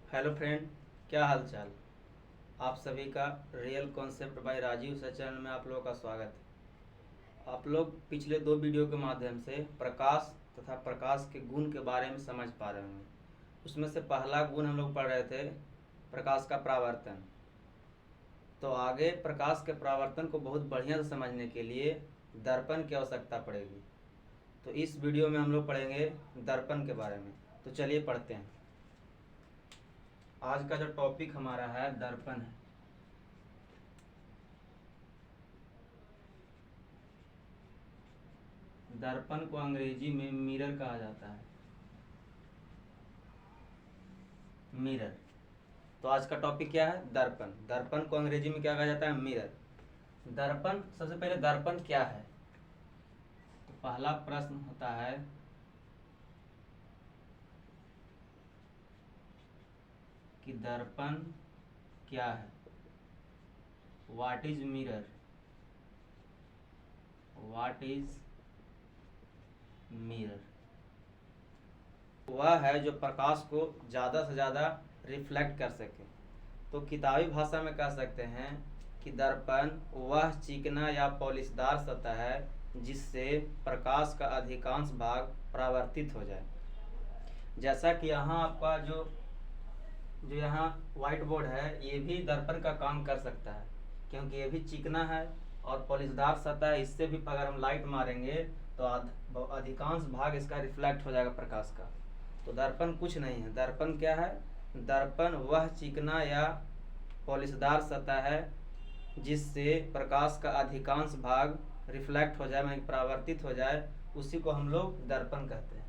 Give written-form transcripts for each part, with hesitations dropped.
Hello friend, क्या हाल चाल। आप सभी का real concept by Rajeev sir channel में आप लोगों का स्वागत है। आप लोग पिछले दो वीडियो के माध्यम से प्रकाश तथा प्रकाश के गुण के बारे में समझ पा रहे होंगे। उसमें से पहला गुण हम लोग पढ़ रहे थे प्रकाश का परावर्तन। तो आगे प्रकाश के परावर्तन को बहुत बढ़िया से समझने के लिए दर्पण की आवश्यकता पड़ेगी। तो इस वीडियो में हम लोग पढ़ेंगे दर्पण के बारे में। तो चलिए पढ़ते हैं। आज का जो टॉपिक हमारा है दर्पण है। दर्पण को अंग्रेजी में मिरर कहा जाता है। मिरर। तो आज का टॉपिक क्या है? दर्पण। दर्पण को अंग्रेजी में क्या कहा जाता है? मिरर। दर्पण, सबसे पहले दर्पण क्या है? तो पहला प्रश्न होता है कि दर्पण क्या है? What is mirror? What is mirror? वह है जो प्रकाश को ज़्यादा से ज़्यादा रिफ्लेक्ट कर सके। तो किताबी भाषा में कह सकते हैं कि दर्पण वह चिकना या पॉलिशदार सतह है जिससे प्रकाश का अधिकांश भाग परावर्तित हो जाए। जैसा कि यहाँ आपका जो यहाँ व्हाइट बोर्ड है, ये भी दर्पण का काम कर सकता है, क्योंकि ये भी चिकना है और पॉलिशदार सतह है। इससे भी अगर हम लाइट मारेंगे तो अधिकांश भाग इसका रिफ्लेक्ट हो जाएगा प्रकाश का। तो दर्पण कुछ नहीं है। दर्पण क्या है? दर्पण वह चिकना या पॉलिशदार सतह है जिससे प्रकाश का अधिकांश भाग रिफ्लेक्ट हो जाए, यानी परावर्तित हो जाए, उसी को हम लोग दर्पण कहते हैं।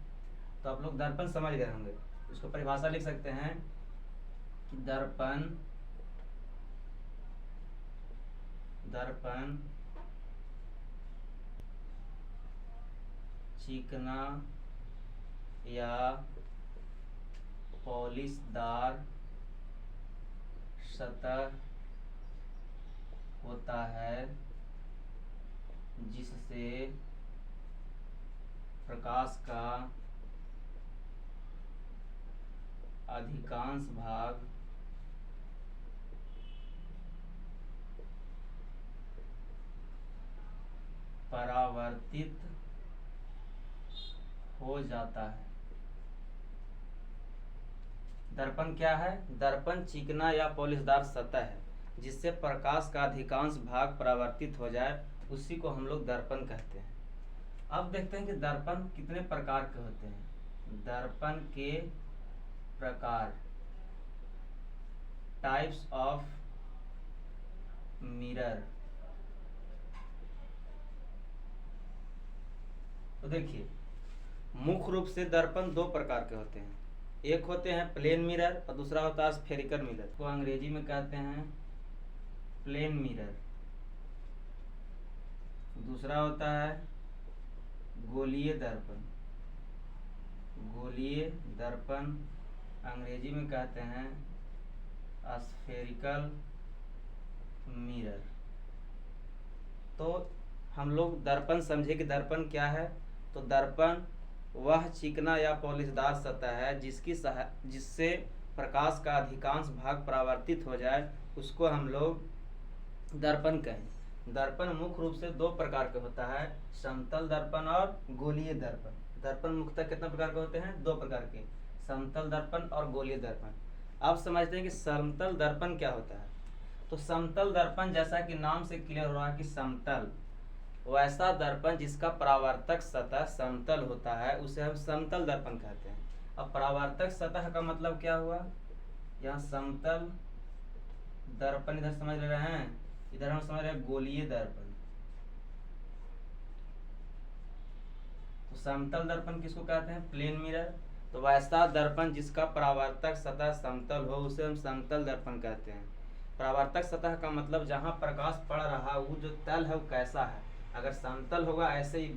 तो आप लोग दर्पण समझ गए होंगे। उसको परिभाषा लिख सकते हैं कि दर्पण चिकना या पॉलिशदार सतह होता है जिससे प्रकाश का अधिकांश भाग परावर्तित हो जाता है। दर्पण क्या है? दर्पण चिकना या पॉलिशदार सतह है जिससे प्रकाश का अधिकांश भाग परावर्तित हो जाए, उसी को हम लोग दर्पण कहते हैं। अब देखते हैं कि दर्पण कितने प्रकार के होते हैं। दर्पण के प्रकार, टाइप्स ऑफ मिरर। तो देखिए, मुख्य रूप से दर्पण दो प्रकार के होते हैं। एक होते हैं प्लेन मिरर और दूसरा होता है स्फेरिकल मिरर, को अंग्रेजी में कहते हैं प्लेन मिरर। दूसरा होता है गोलीय दर्पण। गोलीय दर्पण अंग्रेजी में कहते हैं स्फेरिकल मिरर। तो हम लोग दर्पण समझे कि दर्पण क्या है। तो दर्पण वह चिकना या पॉलिशदार सतह है जिससे प्रकाश का अधिकांश भाग परावर्तित हो जाए, उसको हम लोग दर्पण कहें। दर्पण मुख्य रूप से दो प्रकार के होता है, समतल दर्पण और गोलीय दर्पण। दर्पण मुख्यतः कितने प्रकार के होते हैं? दो प्रकार के, समतल दर्पण और गोलीय दर्पण। अब समझते हैं कि समतल दर्पण क्या होता है। तो समतल दर्पण, जैसा कि नाम से क्लियर हो रहा है कि समतल, वैसा दर्पण जिसका परावर्तक सतह समतल होता है उसे हम समतल दर्पण कहते हैं। अब परावर्तक सतह का मतलब क्या हुआ? यहाँ समतल दर्पण इधर समझ ले रहे हैं, इधर हम समझ रहे हैं गोलीय दर्पण। तो समतल दर्पण किसको कहते हैं? Plane mirror. तो वैसा दर्पण जिसका परावर्तक सतह समतल हो उसे हम समतल दर्पण कहते हैं। परावर्तक सतह का मतलब जहाँ प्रकाश पड़ रहा है वो जो तल है वो कैसा है। अगर समतल होगा ऐसे ही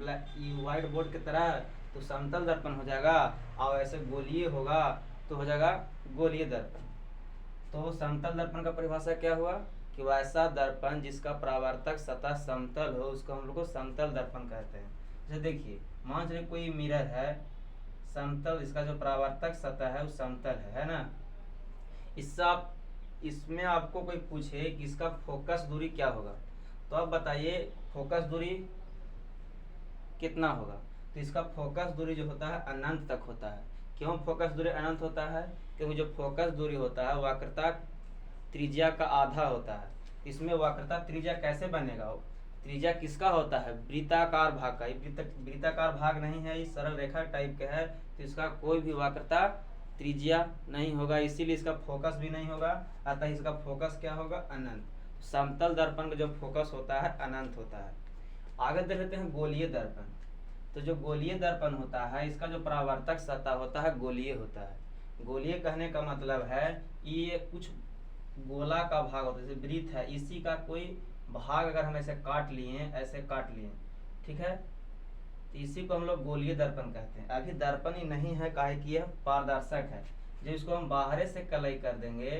व्हाइट बोर्ड की तरह तो समतल दर्पण हो जाएगा, और ऐसे गोलीय होगा तो हो जाएगा गोलीय दर्पण। तो समतल दर्पण का परिभाषा क्या हुआ कि वैसा दर्पण जिसका परावर्तक सतह समतल हो उसको हम लोग को समतल दर्पण कहते हैं। जैसे देखिए, मान चलिए कोई मिरर है समतल, इसका जो परावर्तक सतह है वो समतल है ना। इससे आप इसमें आपको कोई पूछे कि इसका फोकस दूरी क्या होगा, तो आप बताइए फोकस दूरी कितना होगा। तो इसका फोकस दूरी जो होता है अनंत तक होता है। क्यों फोकस दूरी अनंत होता है? क्योंकि जो फोकस दूरी होता है वक्रता त्रिज्या का आधा होता है। इसमें वक्रता त्रिज्या कैसे बनेगा? त्रिज्या किसका होता है? वृत्ताकार भाग का। वृत्ताकार भाग नहीं है, ये सरल रेखा टाइप का है, तो इसका कोई भी वक्रता त्रिज्या नहीं होगा, इसीलिए इसका फोकस भी नहीं होगा। अतः इसका फोकस क्या होगा? अनंत। समतल दर्पण का जो फोकस होता है अनंत होता है। आगे देख लेते हैं गोलीय दर्पण। तो जो गोलीय दर्पण होता है इसका जो परावर्तक सतह होता है गोलीय होता है। गोलीय कहने का मतलब है ये कुछ गोला का भाग होता है, जैसे वृत्त है, इसी का कोई भाग अगर हम ऐसे काट लिए, ऐसे काट लिए, ठीक है, तो इसी को हम लोग गोलीय दर्पण कहते हैं। अभी दर्पण ही नहीं है, काहे कि यह पारदर्शक है। जब इसको हम बाहर से कलई कर देंगे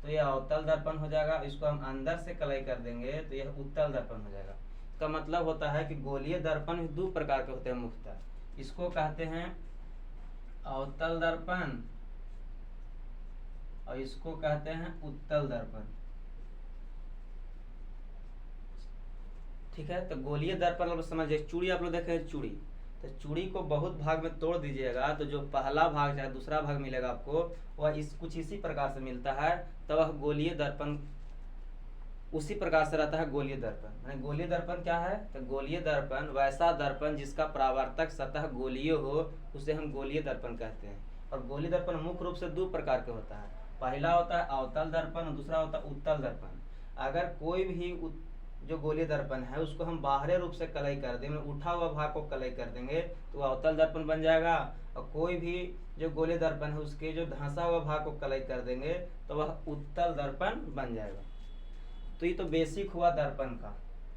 तो यह अवतल दर्पण हो जाएगा, इसको हम अंदर से कलई कर देंगे तो यह उत्तल दर्पण हो जाएगा। इसका मतलब होता है कि गोलीय दर्पण भी दो प्रकार के होते हैं मुख्यतः। इसको कहते हैं अवतल दर्पण और इसको कहते हैं उत्तल दर्पण, ठीक है। तो गोलीय दर्पण आप समझिए, चूड़ी आप लोग देखे चूड़ी, तो चूड़ी को बहुत भाग में तोड़ दीजिएगा तो जो पहला भाग चाहे दूसरा भाग मिलेगा आपको, वह कुछ इसी प्रकार से मिलता है, तो वह गोलीय दर्पण उसी प्रकार से रहता है गोलीय दर्पण। गोलीय दर्पण क्या है? तो गोलीय दर्पण वैसा दर्पण जिसका परावर्तक सतह गोलीय हो, उसे हम गोलीय दर्पण कहते हैं। और गोलीय दर्पण मुख्य रूप से दो प्रकार के होता है। पहला होता है अवतल दर्पण और दूसरा होता है उत्तल दर्पण। अगर कोई भी जो गोलीय दर्पण है उसको हम बाहरी रूप से कलई कर देंगे, उठा हुआ भाग को कलई कर देंगे तो अवतल दर्पण बन जाएगा। और कोई भी जो गोलीय दर्पण है उसके जो धंसा हुआ भाग को कलई कर देंगे तो वह उत्तल दर्पण बन जाएगा। तो ये तो बेसिक हुआ दर्पण का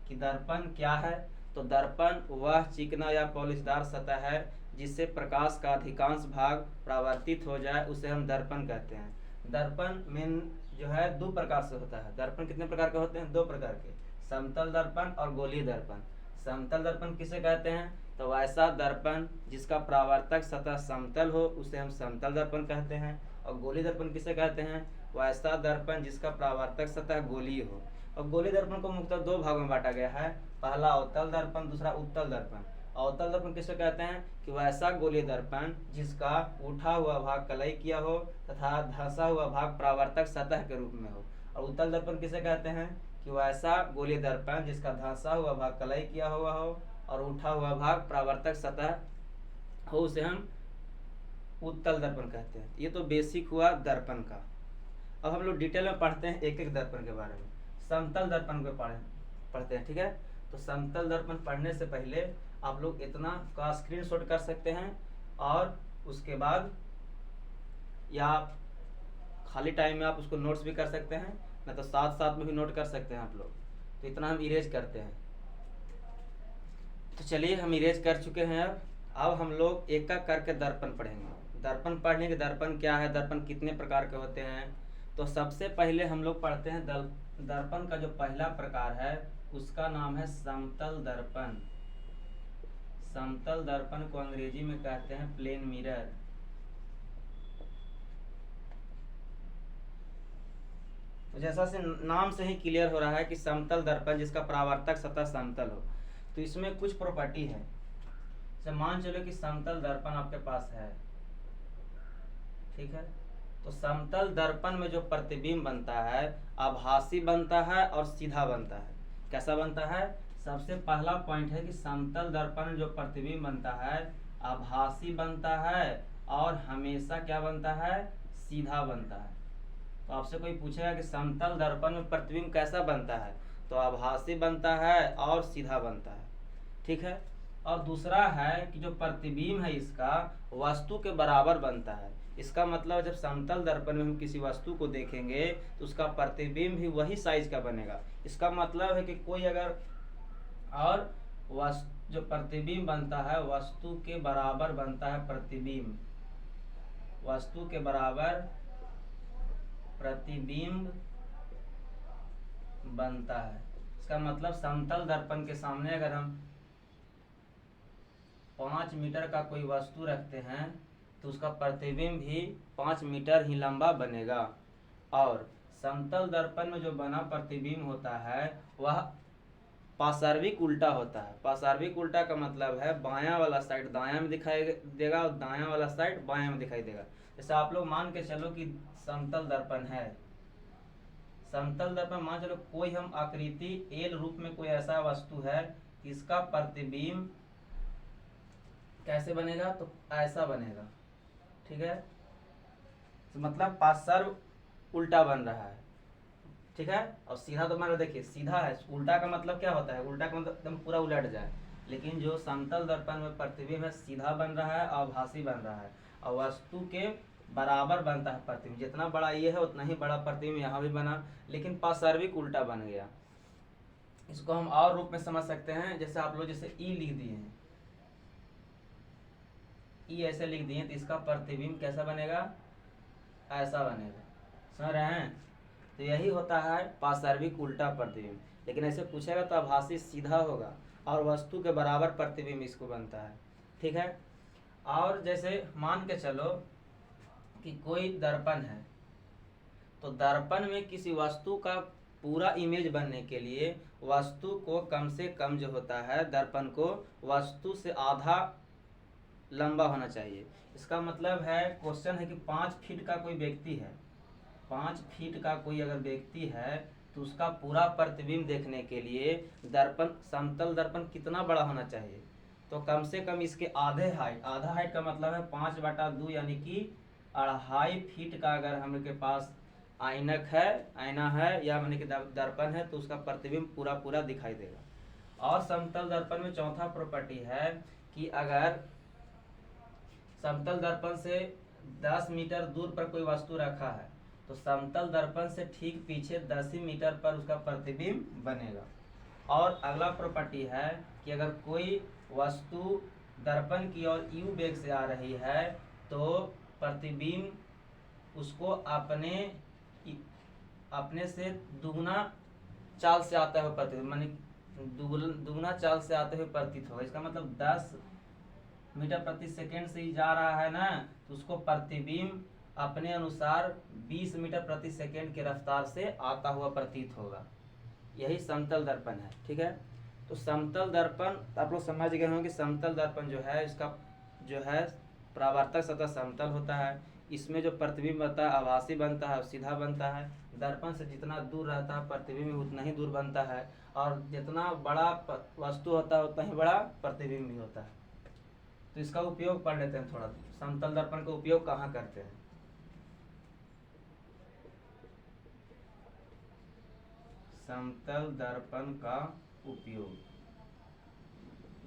कि दर्पण क्या है। तो दर्पण वह चिकना या पॉलिशदार सतह है जिससे प्रकाश का अधिकांश भाग परावर्तित हो जाए, उसे हम दर्पण कहते हैं। दर्पण मेन जो है दो प्रकार से होता है। दर्पण कितने प्रकार के होते हैं? दो प्रकार के, समतल दर्पण और गोलीय दर्पण। समतल दर्पण किसे कहते हैं? तो वैसा दर्पण जिसका परावर्तक सतह समतल हो उसे हम समतल दर्पण कहते हैं। और गोलीय दर्पण किसे कहते हैं? वैसा दर्पण जिसका परावर्तक सतह गोलीय हो। और गोलीय दर्पण को मुख्यतः दो भागों में बांटा गया है, पहला अवतल दर्पण, दूसरा उत्तल दर्पण। अवतल दर्पण किसे कहते हैं? कि वैसा गोलीय दर्पण जिसका उठा हुआ भाग कलई किया हो तथा धंसा हुआ भाग परावर्तक सतह के रूप में हो। और उत्तल दर्पण किसे कहते हैं? कि वैसा गोलीय दर्पण जिसका धंसा हुआ भाग कलई किया हुआ हो और उठा हुआ भाग परावर्तक सतह हो, उसे हम उत्तल दर्पण कहते हैं। ये तो बेसिक हुआ दर्पण का। अब हम लोग डिटेल में पढ़ते हैं एक एक दर्पण के बारे में। समतल दर्पण को पढ़ते हैं, ठीक है। तो समतल दर्पण पढ़ने से पहले आप लोग इतना का स्क्रीनशॉट कर सकते हैं और उसके बाद या खाली टाइम में आप उसको नोट्स भी कर सकते हैं, ना तो साथ साथ में भी नोट कर सकते हैं आप लोग। तो इतना हम इरेज करते हैं। तो चलिए हम इरेज कर चुके हैं। अब हम लोग एक एक करके दर्पण पढ़ेंगे। दर्पण पढ़ने के दर्पण क्या है, दर्पण कितने प्रकार के होते हैं। तो सबसे पहले हम लोग पढ़ते हैं दर्पण का जो पहला प्रकार है उसका नाम है समतल दर्पण। समतल दर्पण को अंग्रेजी में कहते हैं प्लेन मिरर। तो जैसा से नाम से ही क्लियर हो रहा है कि समतल दर्पण जिसका परावर्तक सतह समतल हो। तो इसमें कुछ प्रॉपर्टी है। जैसे मान चलो कि समतल दर्पण आपके पास है, ठीक है। तो समतल दर्पण में जो प्रतिबिंब बनता है आभासी बनता है और सीधा बनता है। कैसा बनता है? सबसे पहला पॉइंट है कि समतल दर्पण में जो प्रतिबिंब बनता है आभासी बनता है और हमेशा क्या बनता है? सीधा बनता है। तो आपसे कोई पूछेगा कि समतल दर्पण में प्रतिबिंब कैसा बनता है, तो आभासी बनता है और सीधा बनता है, ठीक है। और दूसरा है कि जो प्रतिबिंब है इसका वस्तु के बराबर बनता है। इसका मतलब जब समतल दर्पण में हम किसी वस्तु को देखेंगे तो उसका प्रतिबिंब भी वही साइज का बनेगा। इसका मतलब है कि कोई अगर और जो प्रतिबिंब बनता है वस्तु के बराबर बनता है, प्रतिबिंब वस्तु के बराबर प्रतिबिंब बनता है। इसका मतलब समतल दर्पण के सामने अगर हम 5 मीटर का कोई वस्तु रखते हैं तो उसका प्रतिबिंब भी 5 मीटर ही लंबा बनेगा। और समतल दर्पण में जो बना प्रतिबिंब होता है वह पार्श्विक उल्टा होता है। पार्श्विक उल्टा का मतलब है बायां वाला साइड दायां में दिखाई देगा और दायां वाला साइड बायां में दिखाई देगा। जैसे आप लोग मान के चलो कि समतल दर्पण है, समतल दर्पण मान चलो कोई हम आकृति एल रूप में कोई ऐसा वस्तु है, इसका प्रतिबिंब कैसे बनेगा, तो ऐसा बनेगा, ठीक है। तो मतलब पार्श्व उल्टा बन रहा है, ठीक है। और सीधा तो मान लो देखिए सीधा है, उल्टा का मतलब क्या होता है, उल्टा का मतलब एकदम पूरा उलट जाए। लेकिन जो समतल दर्पण में प्रतिबिंब है सीधा बन रहा है, आभासी बन रहा है और वस्तु के बराबर बनता है प्रतिबिंब। जितना बड़ा ये है उतना ही बड़ा प्रतिबिंब यहाँ भी बना, लेकिन पार्श्विक उल्टा बन गया। इसको हम और रूप में समझ सकते हैं, जैसे आप लोग जैसे ई लिख दिए हैं, ई ऐसे लिख दिए तो इसका प्रतिबिंब कैसा बनेगा, ऐसा बनेगा, समझ रहे हैं। तो यही होता है पार्श्विक उल्टा प्रतिबिंब। लेकिन ऐसे पूछेगा तो आभासी सीधा होगा और वस्तु के बराबर प्रतिबिंब इसको बनता है, ठीक है। और जैसे मान के चलो कि कोई दर्पण है, तो दर्पण में किसी वस्तु का पूरा इमेज बनने के लिए वस्तु को कम से कम जो होता है दर्पण को वस्तु से आधा लंबा होना चाहिए। इसका मतलब है क्वेश्चन है कि 5 फीट का कोई व्यक्ति है, 5 फीट का कोई अगर व्यक्ति है तो उसका पूरा प्रतिबिंब देखने के लिए दर्पण समतल दर्पण कितना बड़ा होना चाहिए, तो कम से कम इसके आधे हाइट, आधा हाइट का मतलब है 5/2 यानी कि 2.5 फीट का अगर हम के पास आइनक है, आईना है या माने कि दर्पण है तो उसका प्रतिबिंब पूरा पूरा दिखाई देगा। और समतल दर्पण में चौथा प्रॉपर्टी है कि अगर समतल दर्पण से 10 मीटर दूर पर कोई वस्तु रखा है तो समतल दर्पण से ठीक पीछे 10 मीटर पर उसका प्रतिबिंब बनेगा। और अगला प्रॉपर्टी है कि अगर कोई वस्तु दर्पण की ओर यू वेग से आ रही है तो प्रतिबिंब उसको अपने से दुगुना चाल से आता है प्रतिबिंब, माने दुगुना चाल से आते हुए प्रतीत होगा। इसका मतलब 10 मीटर प्रति सेकेंड से ही जा रहा है ना, तो उसको प्रतिबिंब अपने अनुसार 20 मीटर प्रति सेकेंड के रफ्तार से आता हुआ प्रतीत होगा। यही समतल दर्पण है, ठीक है। तो समतल दर्पण आप लोग समझ गए होंगे कि समतल दर्पण जो है इसका जो है परावर्तक सतह समतल होता है, इसमें जो प्रतिबिंब बनता है आभासी बनता है और सीधा बनता है। दर्पण से जितना दूर रहता है प्रतिबिंब उतना ही दूर बनता है और जितना बड़ा वस्तु होता है उतना ही बड़ा प्रतिबिंब भी होता है। तो इसका उपयोग पढ़ लेते हैं थोड़ा, समतल दर्पण का उपयोग कहाँ करते हैं। समतल दर्पण का उपयोग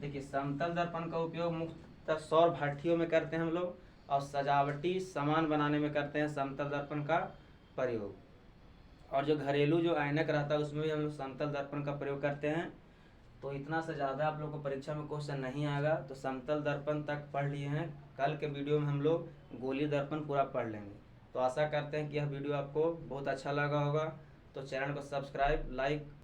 देखिए, समतल दर्पण का उपयोग मुख्यतः सौर भट्ठियों में करते हैं हम लोग और सजावटी सामान बनाने में करते हैं समतल दर्पण का प्रयोग। और जो घरेलू जो ऐनक रहता है उसमें भी हम लोग समतल दर्पण का प्रयोग करते हैं। तो इतना से ज़्यादा आप लोग को परीक्षा में क्वेश्चन नहीं आएगा, तो समतल दर्पण तक पढ़ लिए हैं। कल के वीडियो में हम लोग गोलीय दर्पण पूरा पढ़ लेंगे। तो आशा करते हैं कि यह वीडियो आपको बहुत अच्छा लगा होगा। तो चैनल को सब्सक्राइब, लाइक